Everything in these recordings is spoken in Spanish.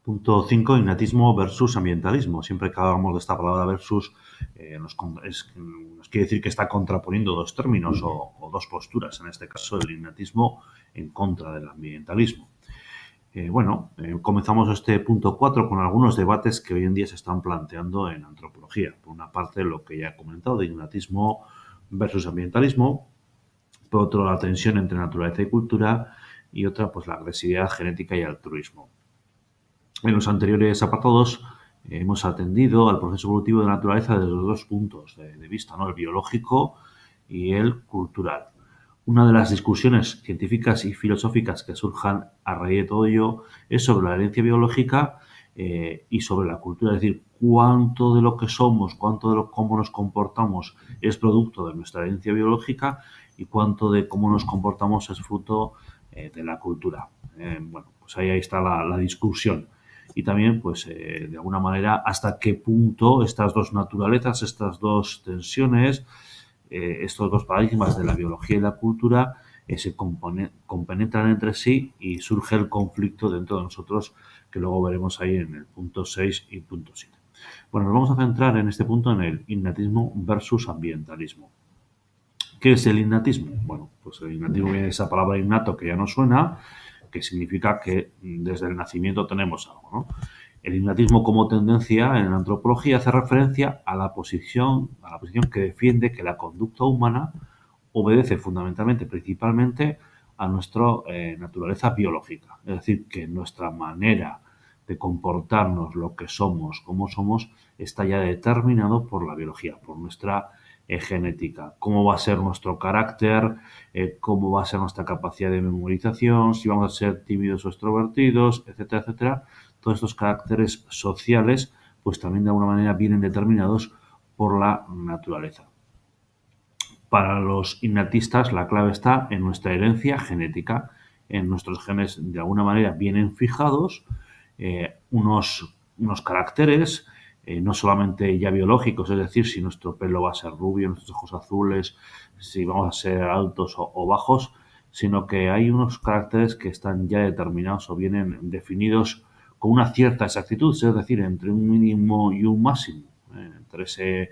Punto 5, innatismo versus ambientalismo. Siempre que hablamos de esta palabra versus, nos quiere decir que está contraponiendo dos términos o dos posturas. En este caso, el innatismo en contra del ambientalismo. Comenzamos este punto 4 con algunos debates que hoy en día se están planteando en antropología. Por una parte, lo que ya he comentado de innatismo versus ambientalismo. Por otro, la tensión entre naturaleza y cultura. Y otra, pues la agresividad genética y altruismo. En los anteriores apartados hemos atendido al proceso evolutivo de la naturaleza desde los dos puntos de vista, ¿no? El biológico y el cultural. Una de las discusiones científicas y filosóficas que surjan a raíz de todo ello es sobre la herencia biológica y sobre la cultura, es decir, cuánto de lo que somos, cuánto de cómo nos comportamos es producto de nuestra herencia biológica y cuánto de cómo nos comportamos es fruto de la cultura. Pues ahí está la discusión. Y también, pues, de alguna manera, hasta qué punto estas dos naturalezas, estas dos tensiones, estos dos paradigmas de la biología y la cultura se compenetran entre sí y surge el conflicto dentro de nosotros, que luego veremos ahí en el punto 6 y punto 7. Bueno, nos vamos a centrar en este punto en el innatismo versus ambientalismo. ¿Qué es el innatismo? Bueno, pues el innatismo viene de esa palabra innato que ya no suena, que significa que desde el nacimiento tenemos algo, ¿no? El innatismo como tendencia en la antropología hace referencia a la posición que defiende que la conducta humana obedece fundamentalmente, principalmente, a nuestra naturaleza biológica. Es decir, que nuestra manera de comportarnos, lo que somos, cómo somos, está ya determinado por la biología, por nuestra genética. Cómo va a ser nuestro carácter, cómo va a ser nuestra capacidad de memorización, si vamos a ser tímidos o extrovertidos, etcétera, etcétera. Todos estos caracteres sociales, pues también de alguna manera vienen determinados por la naturaleza. Para los innatistas, la clave está en nuestra herencia genética. En nuestros genes, de alguna manera, vienen fijados unos caracteres, no solamente ya biológicos, es decir, si nuestro pelo va a ser rubio, nuestros ojos azules, si vamos a ser altos o bajos, sino que hay unos caracteres que están ya determinados o vienen definidos con una cierta exactitud, es decir, entre un mínimo y un máximo. Entre ese,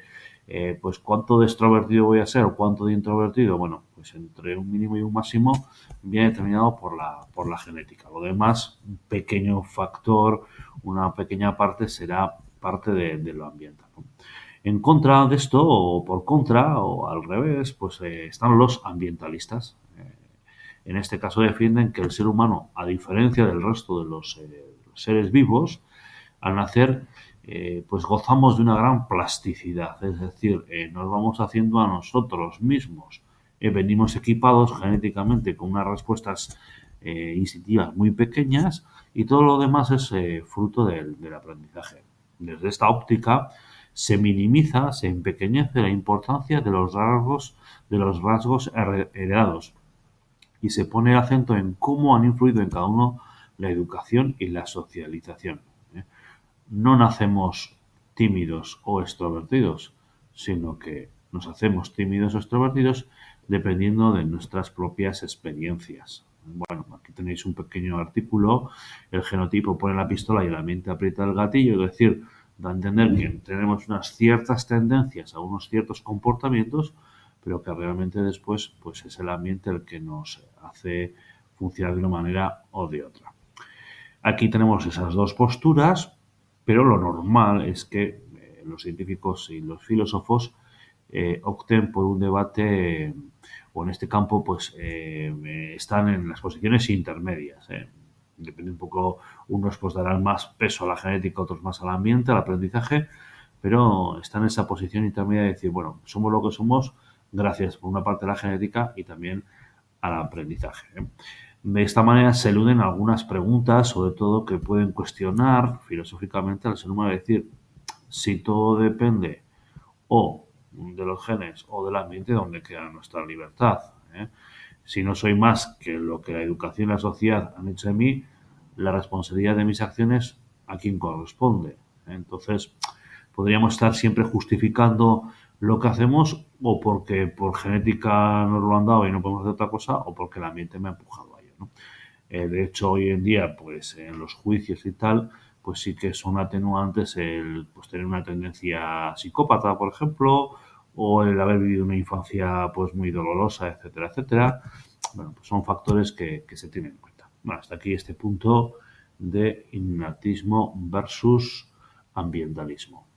pues cuánto de extrovertido voy a ser o cuánto de introvertido, bueno, pues entre un mínimo y un máximo viene determinado por la genética. Lo demás, un pequeño factor, una pequeña parte será parte de lo ambiental, ¿no? En contra de esto, o por contra, o al revés, pues están los ambientalistas. En este caso defienden que el ser humano, a diferencia del resto de los seres vivos, al nacer, pues gozamos de una gran plasticidad, es decir, nos vamos haciendo a nosotros mismos. Venimos equipados genéticamente con unas respuestas instintivas muy pequeñas y todo lo demás es fruto del aprendizaje. Desde esta óptica se minimiza, se empequeñece la importancia de los rasgos heredados y se pone el acento en cómo han influido en cada uno la educación y la socialización. No nacemos tímidos o extrovertidos, sino que nos hacemos tímidos o extrovertidos dependiendo de nuestras propias experiencias. Bueno, aquí tenéis un pequeño artículo, el genotipo pone la pistola y la mente aprieta el gatillo, es decir, da a entender que tenemos unas ciertas tendencias a unos ciertos comportamientos, pero que realmente después pues es el ambiente el que nos hace funcionar de una manera o de otra. Aquí tenemos esas dos posturas, pero lo normal es que los científicos y los filósofos opten por un debate o en este campo pues están en las posiciones intermedias. Depende un poco, unos pues darán más peso a la genética, otros más al ambiente, al aprendizaje, pero están en esa posición intermedia de decir, bueno, somos lo que somos gracias por una parte a la genética y también al aprendizaje. De esta manera se eluden algunas preguntas, sobre todo que pueden cuestionar filosóficamente al ser humano, es decir, si todo depende o de los genes o del ambiente, ¿dónde queda nuestra libertad? Si no soy más que lo que la educación y la sociedad han hecho de mí, la responsabilidad de mis acciones, ¿a quién corresponde? Entonces, podríamos estar siempre justificando lo que hacemos o porque por genética nos lo han dado y no podemos hacer otra cosa o porque el ambiente me ha empujado a ello, ¿no? De hecho, hoy en día, pues en los juicios y tal, pues sí que son atenuantes el pues, tener una tendencia psicópata, por ejemplo, o el haber vivido una infancia pues muy dolorosa, etcétera, etcétera. Bueno, pues son factores que se tienen en cuenta. Bueno, hasta aquí este punto de innatismo versus ambientalismo.